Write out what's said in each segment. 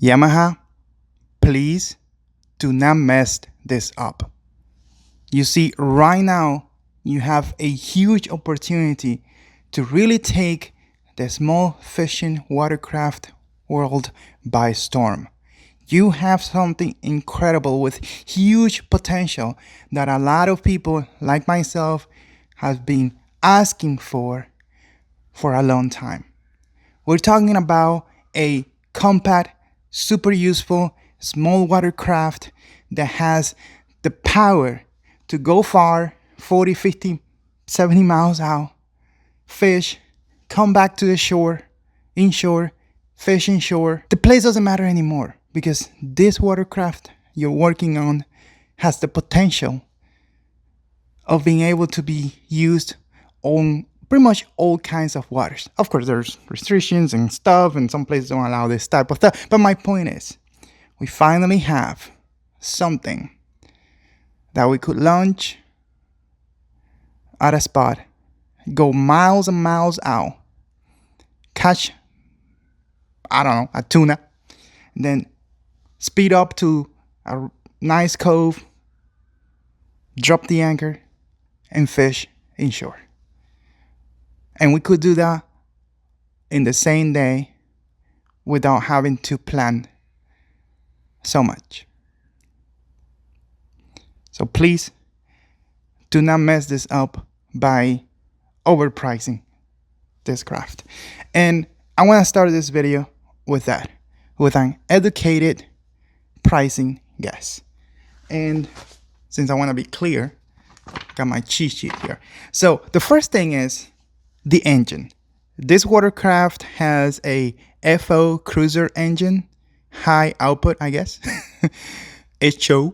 Yamaha, please do not mess this up. You see, right now, you have a huge opportunity to really take the small fishing watercraft world by storm. You have something incredible with huge potential that a lot of people like myself have been asking for a long time. We're talking about a compact, super useful, small watercraft that has the power to go far, 40, 50, 70 miles out, fish, come back to the shore, inshore, fish inshore. The place doesn't matter anymore because this watercraft you're working on has the potential of being able to be used on pretty much all kinds of waters. Of course, there's restrictions and stuff, and some places don't allow this type of stuff. But my point is, we finally have something that we could launch at a spot, go miles and miles out, catch, I don't know, a tuna, and then speed up to a nice cove, drop the anchor, and fish inshore. And we could do that in the same day without having to plan so much. So please do not mess this up by overpricing this craft. And I want to start this video with that, with an educated pricing guess. And since I want to be clear, I got my cheat sheet here. So the first thing is the engine. This watercraft has a FO cruiser engine, high output, I guess, HO.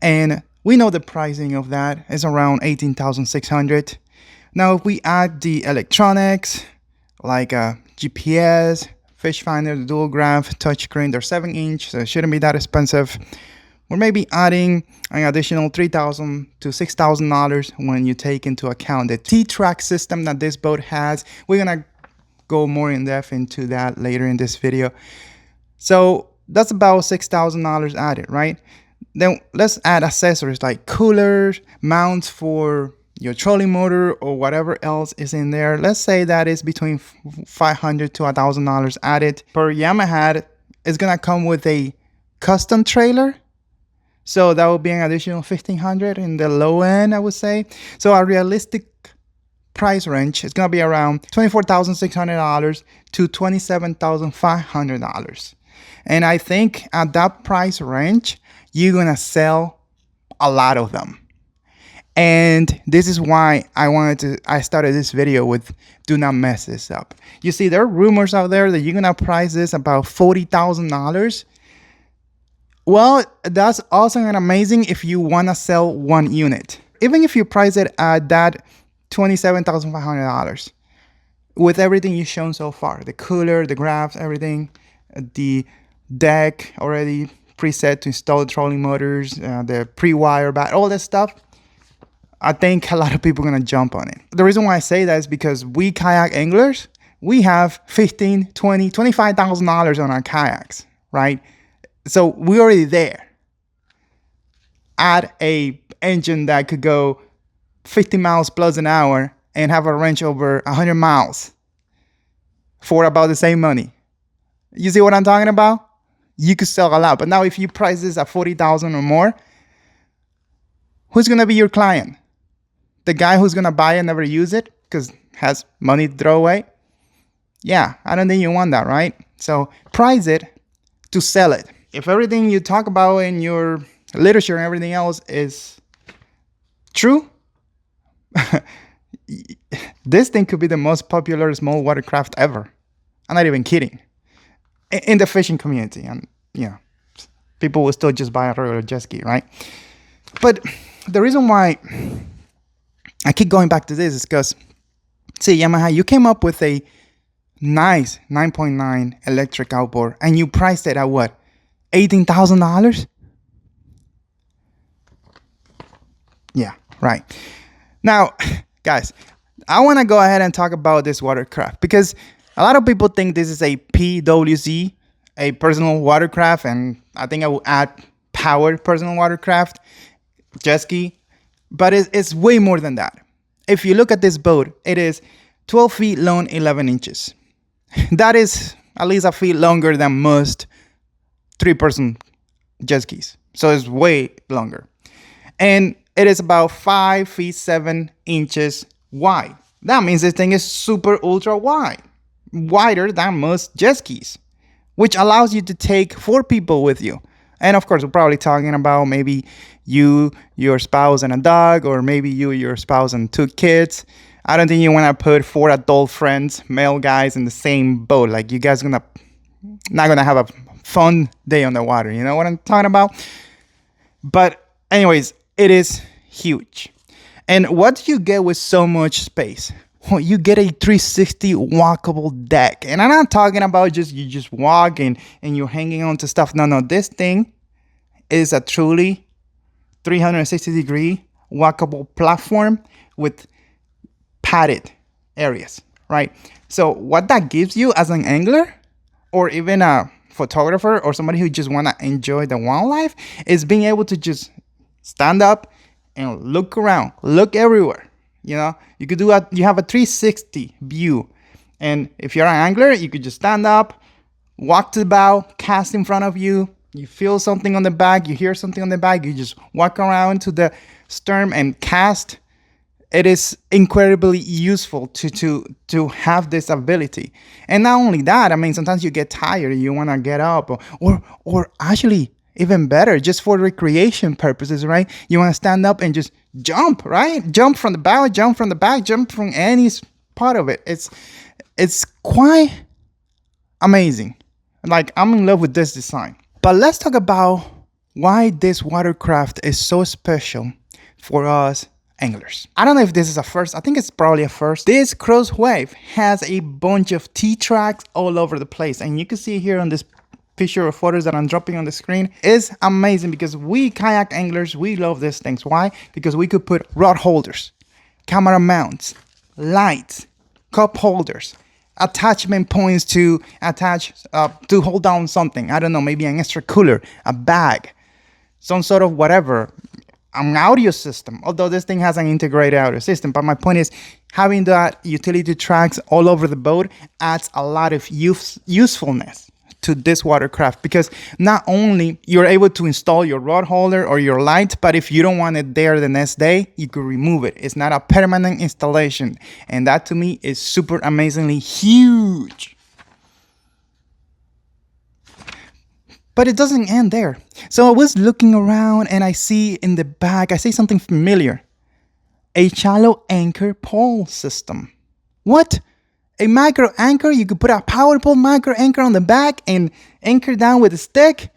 And we know the pricing of that is around $18,600. Now, if we add the electronics, like a GPS, fish finder, the dual graph, touchscreen, they're 7-inch, so it shouldn't be that expensive. We're maybe adding an additional $3,000 to $6,000 when you take into account the T-track system that this boat has. We're gonna go more in depth into that later in this video. So that's about $6,000 added, right? Then let's add accessories like coolers, mounts for your trolling motor or whatever else is in there. Let's say that is between $500 to $1,000 added. Per Yamaha, it's gonna come with a custom trailer. So that will be an additional $1,500 in the low end, I would say. So our realistic price range is gonna be around $24,600 to $27,500. And I think at that price range, you're gonna sell a lot of them. And this is why I started this video with do not mess this up. You see, there are rumors out there that you're gonna price this about $40,000. Well, that's awesome and amazing if you wanna sell one unit. Even if you price it at that $27,500 with everything you've shown so far, the cooler, the graphs, everything, the deck already preset to install the trolling motors, the pre-wire back, all that stuff, I think a lot of people are gonna jump on it. The reason why I say that is because we kayak anglers, we have $15,000, $20,000, $25,000 on our kayaks, right? So we're already there. Add a engine that could go 50 miles plus an hour and have a range over 100 miles for about the same money. You see what I'm talking about? You could sell a lot. But now if you price this at $40,000 or more, who's gonna be your client? The guy who's gonna buy and never use it because has money to throw away? Yeah, I don't think you want that, right? So price it to sell it. If everything you talk about in your literature and everything else is true, this thing could be the most popular small watercraft ever. I'm not even kidding. In the fishing community, and people will still just buy a regular jet ski, right? But the reason why I keep going back to this is because, see, Yamaha, you came up with a nice 9.9 electric outboard, and you priced it at what? $18,000? Yeah, right. Now, guys, I want to go ahead and talk about this watercraft because a lot of people think this is a PWC a personal watercraft, and I think I will add powered personal watercraft, jet ski, but it's way more than that. If you look at this boat, it is 12 feet long, 11 inches. That is at least a feet longer than most 3-person jet skis. So it's way longer. And it is about 5 feet 7 inches wide. That means this thing is super ultra wide, wider than most jet skis, which allows you to take 4 people with you. And of course, we're probably talking about maybe you, your spouse, and a dog, or maybe you, your spouse, and 2 kids. I don't think you want to put 4 adult friends, male guys, in the same boat. Like, you guys not gonna have a fun day on the water. You know what I'm talking about? But anyways, it is huge. And what do you get with so much space? Well, you get a 360 walkable deck. And I'm not talking about you just walk and you're hanging on to stuff. No, this thing is a truly 360-degree walkable platform with padded areas, right? So what that gives you as an angler, or even a photographer, or somebody who just want to enjoy the wildlife, is being able to just stand up and look around, look everywhere. You know, you could you have a 360 view. And if you're an angler, you could just stand up, walk to the bow, cast in front of you. You feel something on the back, you hear something on the back, you just walk around to the stern and cast. It is incredibly useful to have this ability. And not only that, I mean, sometimes you get tired, you want to get up, or actually, even better, just for recreation purposes, right? You want to stand up and just jump, right? Jump from the bow, jump from the back, jump from any part of it. It's quite amazing. Like, I'm in love with this design. But let's talk about why this watercraft is so special for us anglers. I don't know if this is a first. I think it's probably a first. This CrossWave has a bunch of T-tracks all over the place. And you can see here on this picture of photos that I'm dropping on the screen is amazing, because we kayak anglers, we love these things. Why? Because we could put rod holders, camera mounts, lights, cup holders, attachment points to attach to hold down something. I don't know, maybe an extra cooler, a bag, some sort of whatever, an audio system. Although this thing has an integrated audio system, but my point is, having that utility tracks all over the boat adds a lot of usefulness to this watercraft, because not only you're able to install your rod holder or your light, but if you don't want it there the next day, you could remove it. It's not a permanent installation, and that to me is super amazingly huge. But it doesn't end there. So I was looking around and I see in the back, I see something familiar. A shallow anchor pole system. What? A micro anchor? You could put a powerful micro anchor on the back and anchor down with a stick?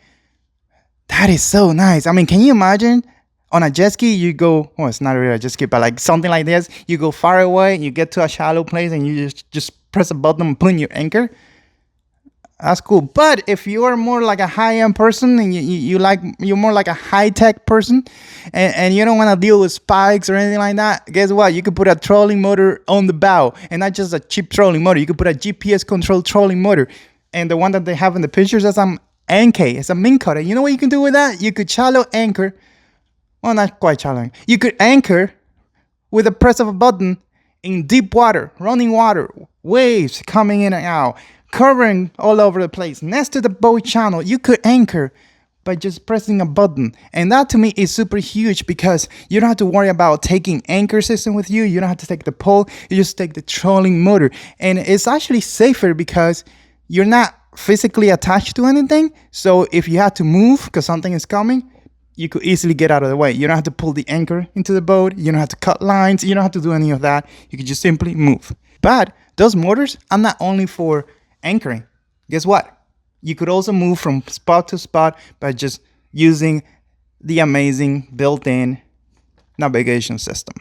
That is so nice. I mean, can you imagine on a jet ski, you go, well, it's not really a jet ski, but like something like this, you go far away, you get to a shallow place and you just press a button and put in your anchor? That's cool. But if you are more like a high-end person and you're more like a high-tech person and you don't want to deal with spikes or anything like that, guess what? You could put a trolling motor on the bow, and not just a cheap trolling motor. You could put a GPS controlled trolling motor. And the one that they have in the pictures is an NK. It's a min cutter. You know what you can do with that? You could shallow anchor. Well, not quite shallow. You could anchor with the press of a button in deep water, running water, waves coming in and out, covering all over the place. Next to the boat channel, you could anchor by just pressing a button. And that to me is super huge, because you don't have to worry about taking anchor system with you. You don't have to take the pole. You just take the trolling motor. And it's actually safer because you're not physically attached to anything. So if you have to move because something is coming, you could easily get out of the way. You don't have to pull the anchor into the boat. You don't have to cut lines. You don't have to do any of that. You could just simply move. But those motors are not only for anchoring. Guess what? You could also move from spot to spot by just using the amazing built-in navigation system.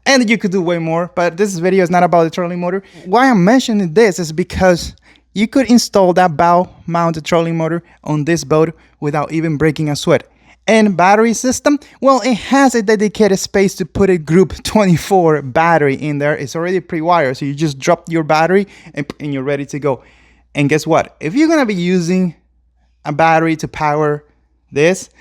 And you could do way more, but this video is not about the trolling motor. Why I'm mentioning this is because you could install that bow-mounted trolling motor on this boat without even breaking a sweat. And battery system, well, it has a dedicated space to put a group 24 battery in there. It's already pre-wired, so you just drop your battery and you're ready to go. And guess what? If you're gonna be using a battery to power this,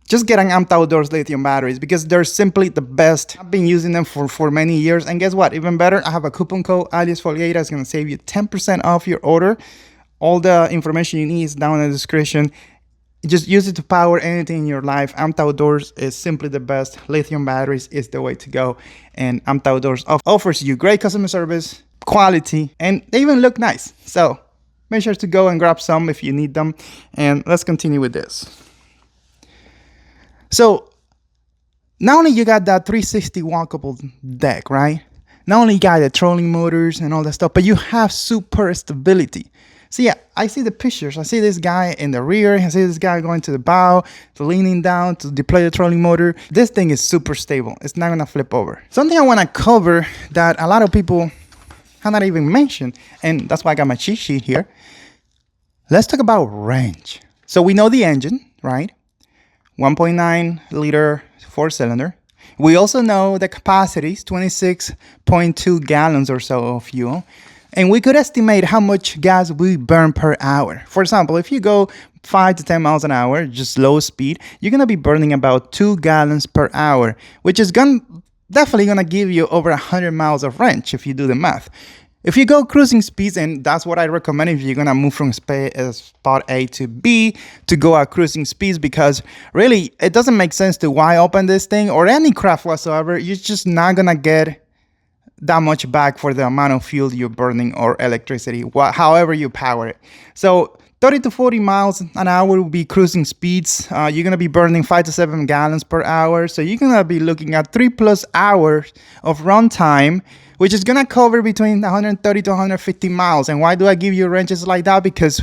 just get an Amped Outdoors lithium batteries because they're simply the best. I've been using them for many years. And guess what? Even better, I have a coupon code, ALIEXFOLGUEIRA. It's going to save you 10% off your order. All the information you need is down in the description. Just use it to power anything in your life. Amped Outdoors is simply the best. Lithium batteries is the way to go. And Amped Outdoors offers you great customer service, quality, and they even look nice. So make sure to go and grab some if you need them. And let's continue with this. So not only you got that 360 walkable deck, right? Not only you got the trolling motors and all that stuff, but you have super stability. So yeah, I see the pictures. I see this guy in the rear. I see this guy going to the bow, to leaning down, to deploy the trolling motor. This thing is super stable. It's not going to flip over. Something I want to cover that a lot of people have not even mentioned, and that's why I got my cheat sheet here. Let's talk about range. So we know the engine, right? 1.9 liter 4-cylinder. We also know the capacities, 26.2 gallons or so of fuel. And we could estimate how much gas we burn per hour. For example, if you go 5 to 10 miles an hour, just low speed, you're going to be burning about 2 gallons per hour, which is definitely going to give you over 100 miles of range if you do the math. If you go cruising speeds, and that's what I recommend if you're going to move from spot A to B to go at cruising speeds, because really it doesn't make sense to wide open this thing or any craft whatsoever. You're just not going to get that much back for the amount of fuel you're burning or electricity, however you power it. So 30 to 40 miles an hour will be cruising speeds. You're going to be burning 5 to 7 gallons per hour. So you're going to be looking at 3+ hours of run time, which is going to cover between 130 to 150 miles. And why do I give you ranges like that? Because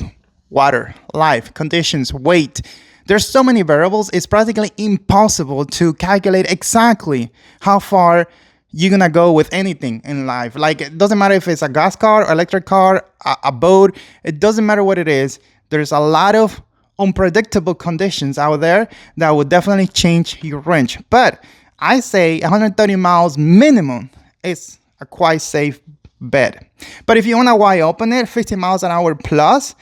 water, life, conditions, weight. There's so many variables. It's practically impossible to calculate exactly how far you're going to go with anything in life. Like, it doesn't matter if it's a gas car, electric car, a boat. It doesn't matter what it is. There's a lot of unpredictable conditions out there that will definitely change your range. But I say 130 miles minimum is a quite safe bet. But if you want to wide open it, 50 miles an hour plus,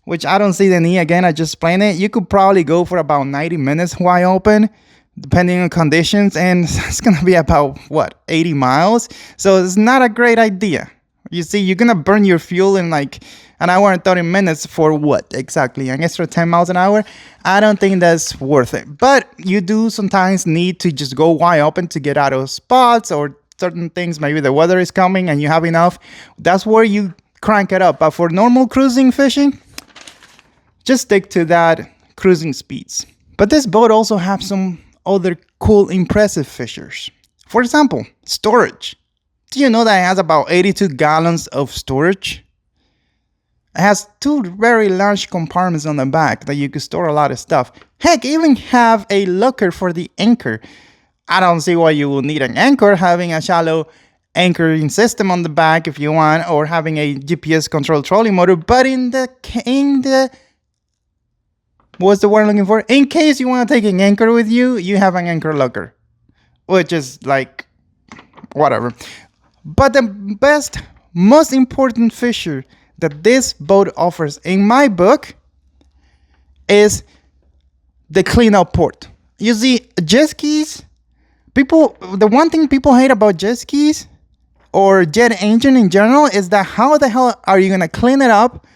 which I don't see the need, again, I just explained it, you could probably go for about 90 minutes wide open, depending on conditions, and it's going to be about, what, 80 miles? So it's not a great idea. You see, you're going to burn your fuel in like an hour and 30 minutes for what exactly? An extra 10 miles an hour? I don't think that's worth it. But you do sometimes need to just go wide open to get out of spots or certain things. Maybe the weather is coming and you have enough. That's where you crank it up. But for normal cruising fishing, just stick to that cruising speeds. But this boat also has some other cool, impressive features. For example, storage. Do you know that it has about 82 gallons of storage? It has 2 very large compartments on the back that you could store a lot of stuff. Heck, even have a locker for the anchor. I don't see why you will need an anchor, having a shallow anchoring system on the back if you want, or having a GPS controlled trolling motor. But what's the word I'm looking for? In case you want to take an anchor with you, you have an anchor locker, which is like whatever. But the best, most important feature that this boat offers in my book is the cleanout port. You see, jet skis, the one thing people hate about jet skis or jet engine in general is that how the hell are you going to clean it up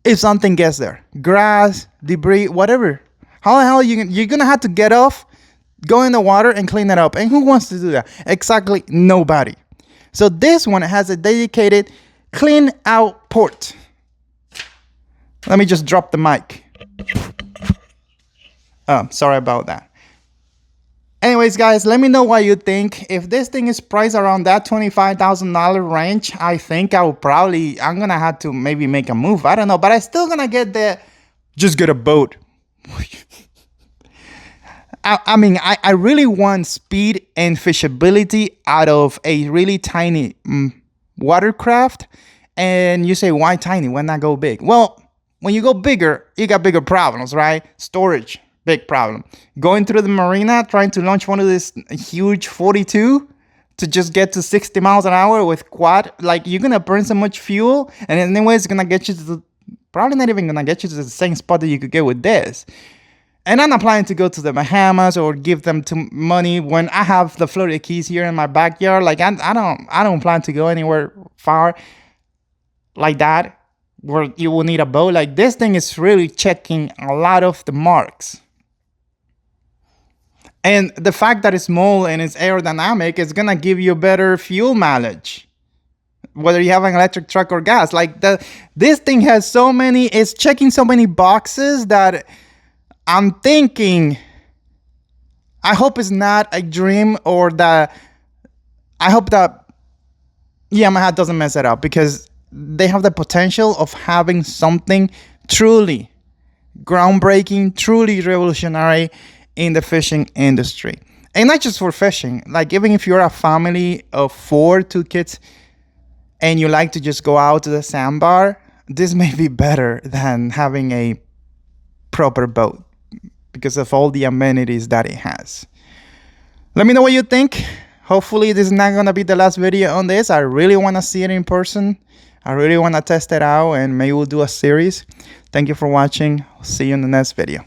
if something gets there? Grass, debris, whatever. How the hell you're going to have to get off, go in the water and clean it up. And who wants to do that? Exactly nobody. So this one has a dedicated clean out port. Let me just drop the mic. Sorry about that. Anyways, guys, let me know what you think. If this thing is priced around that $25,000 range, I think I'm going to have to maybe make a move. I don't know, but I'm still going to get just get a boat. I mean, I really want speed and fishability out of a really tiny watercraft. And you say, why tiny? Why not go big? Well, when you go bigger, you got bigger problems, right? Storage. Big problem. Going through the marina, trying to launch one of this huge 42 to just get to 60 miles an hour with quad. Like, you're going to burn so much fuel. And anyway, it's going to get you probably not even gonna get you to the same spot that you could get with this. And I'm not planning to go to the Bahamas or give them money when I have the Florida Keys here in my backyard. Like I don't plan to go anywhere far like that where you will need a boat. Like this thing is really checking a lot of the marks. And the fact that it's small and it's aerodynamic is gonna give you better fuel mileage, whether you have an electric truck or gas. Like this thing has it's checking so many boxes that I'm thinking, I hope it's not a dream, or I hope that Yamaha doesn't mess it up, because they have the potential of having something truly groundbreaking, truly revolutionary in the fishing industry. And not just for fishing, like even if you're a family of 2 kids and you like to just go out to the sandbar, this may be better than having a proper boat because of all the amenities that it has. Let me know what you think. Hopefully this is not gonna be the last video on this. I really wanna see it in person. I really wanna test it out, and maybe we'll do a series. Thank you for watching. See you in the next video.